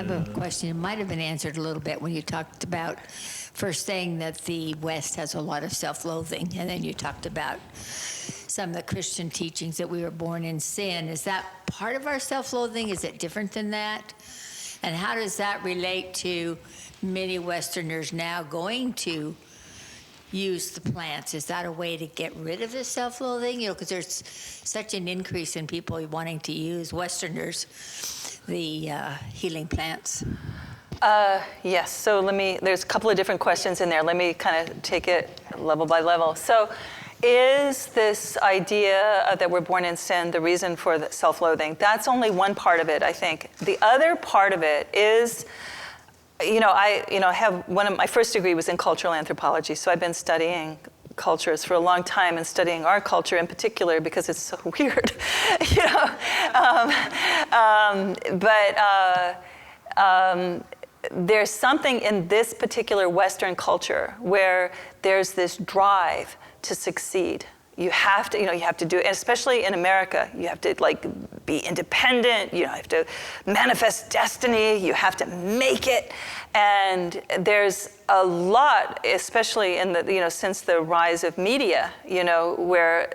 have a question. It might have been answered a little bit when you talked about first saying that the West has a lot of self-loathing, and then you talked about some of the Christian teachings that we were born in sin. Is that part of our self-loathing? Is it different than that? And how does that relate to many Westerners now going to use the plants? Is that a way to get rid of the self-loathing? You know, because there's such an increase in people wanting to use, Westerners, the healing plants. Yes, so there's a couple of different questions in there. Let me kind of take it level by level. So is this idea that we're born in sin the reason for the self-loathing? That's only one part of it, I think. The other part of it is, I have one of my first degree was in cultural anthropology, so I've been studying cultures for a long time and studying our culture in particular because it's so weird, there's something in this particular Western culture where there's this drive to succeed. You have to do it, and especially in America, you have to be independent, you have to manifest destiny, you have to make it. And there's a lot, especially in the, since the rise of media, where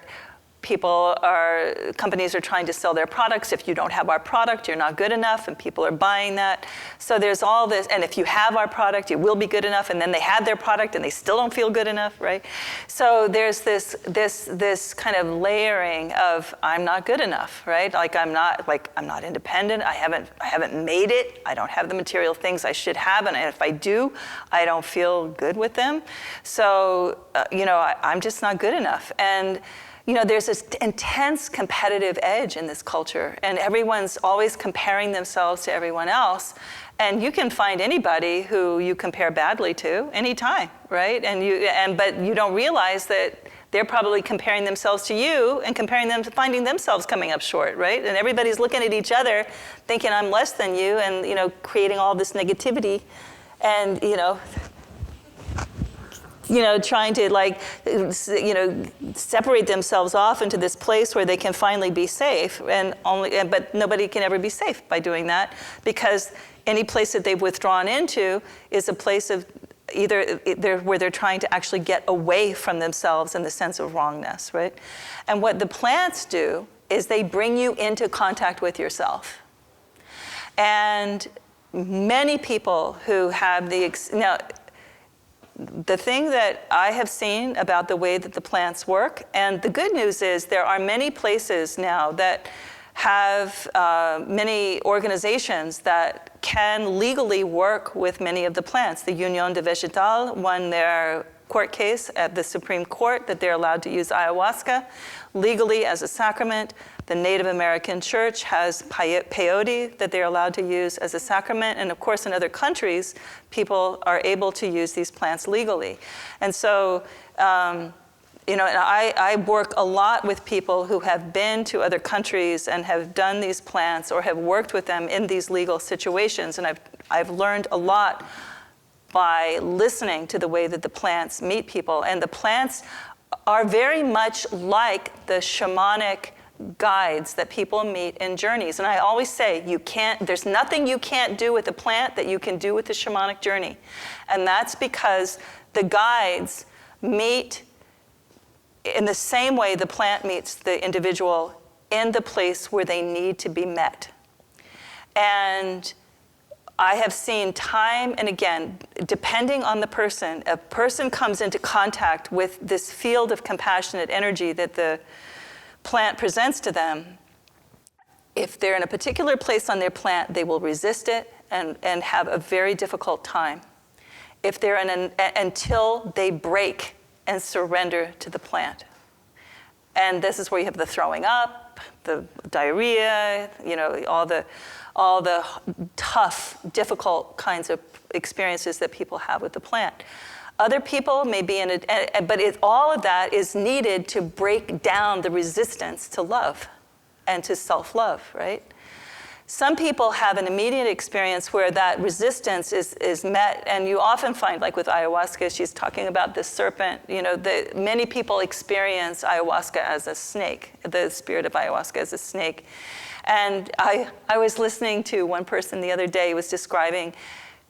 companies are trying to sell their products. If you don't have our product, you're not good enough, and people are buying that. So there's all this, and if you have our product, you will be good enough, and then they have their product and they still don't feel good enough, right? So there's this kind of layering of I'm not good enough, right? I'm not independent, I haven't made it, I don't have the material things I should have, and if I do, I don't feel good with them. So, I'm just not good enough. And there's this intense competitive edge in this culture, and everyone's always comparing themselves to everyone else. And you can find anybody who you compare badly to anytime, right? But you don't realize that they're probably comparing themselves to you and finding themselves coming up short, right? And everybody's looking at each other, thinking I'm less than you, and creating all this negativity, and trying to separate themselves off into this place where they can finally be safe, but nobody can ever be safe by doing that, because any place that they've withdrawn into is a place of either where they're trying to actually get away from themselves in the sense of wrongness, right? And what the plants do is they bring you into contact with yourself. And many people who have the thing that I have seen about the way that the plants work, and the good news is there are many places now that have many organizations that can legally work with many of the plants. The Union de Végétales won their court case at the Supreme Court that they're allowed to use ayahuasca legally as a sacrament. The Native American Church has peyote that they're allowed to use as a sacrament. And of course, in other countries, people are able to use these plants legally. And so, I work a lot with people who have been to other countries and have done these plants or have worked with them in these legal situations. And I've learned a lot by listening to the way that the plants meet people. And the plants are very much like the shamanic guides that people meet in journeys. And I always say, there's nothing you can't do with a plant that you can do with the shamanic journey. And that's because the guides meet in the same way the plant meets the individual in the place where they need to be met. And I have seen time and again, depending on the person, a person comes into contact with this field of compassionate energy that the plant presents to them. If they're in a particular place on their plant, they will resist it and have a very difficult time. If they're until they break and surrender to the plant. And this is where you have the throwing up, the diarrhea, all the tough, difficult kinds of experiences that people have with the plant. Other people may be but all of that is needed to break down the resistance to love and to self-love, right? Some people have an immediate experience where that resistance is met, and you often find, like with ayahuasca, she's talking about the serpent, many people experience ayahuasca as a snake, the spirit of ayahuasca as a snake. And I was listening to one person the other day who was describing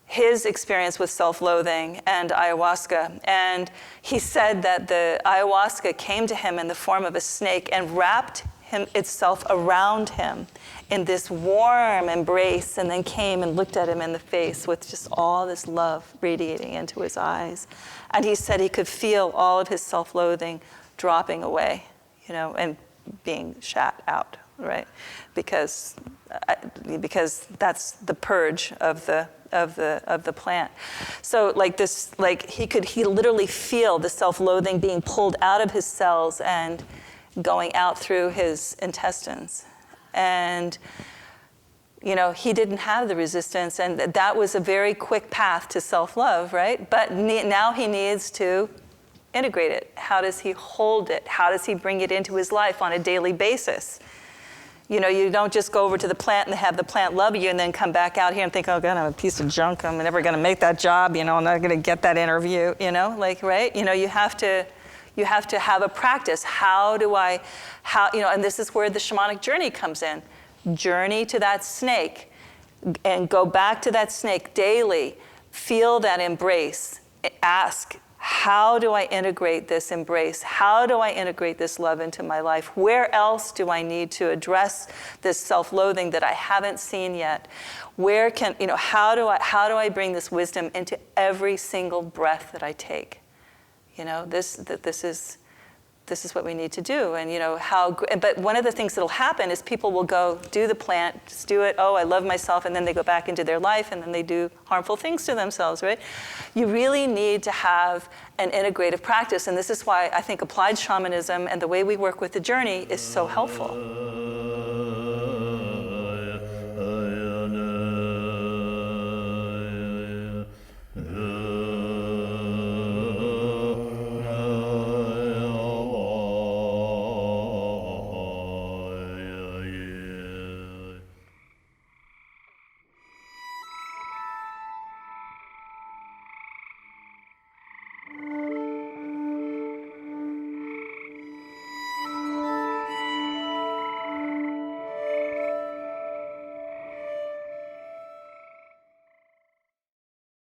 his experience with self-loathing and ayahuasca. And he said that the ayahuasca came to him in the form of a snake and wrapped itself around him in this warm embrace, and then came and looked at him in the face with just all this love radiating into his eyes. And he said he could feel all of his self-loathing dropping away, and being shat out, right? Because that's the purge of the plant. So he literally feel the self-loathing being pulled out of his cells and going out through his intestines. And he didn't have the resistance, and that was a very quick path to self-love, right? But now he needs to integrate it. How does he hold it? How does he bring it into his life on a daily basis? You don't just go over to the plant and have the plant love you and then come back out here and think, oh God, I'm a piece of junk. I'm never going to make that job. I'm not going to get that interview. Right? You have to have a practice. And this is where the shamanic journey comes in. Journey to that snake and go back to that snake daily. Feel that embrace. Ask, how do I integrate this embrace? How do I integrate this love into my life? Where else do I need to address this self-loathing that I haven't seen yet? How do I bring this wisdom into every single breath that I take? This is what we need to do. And but one of the things that'll happen is people will go do the plant, just do it, oh, I love myself, and then they go back into their life, and then they do harmful things to themselves, right? You really need to have an integrative practice, and this is why I think applied shamanism and the way we work with the journey is so helpful.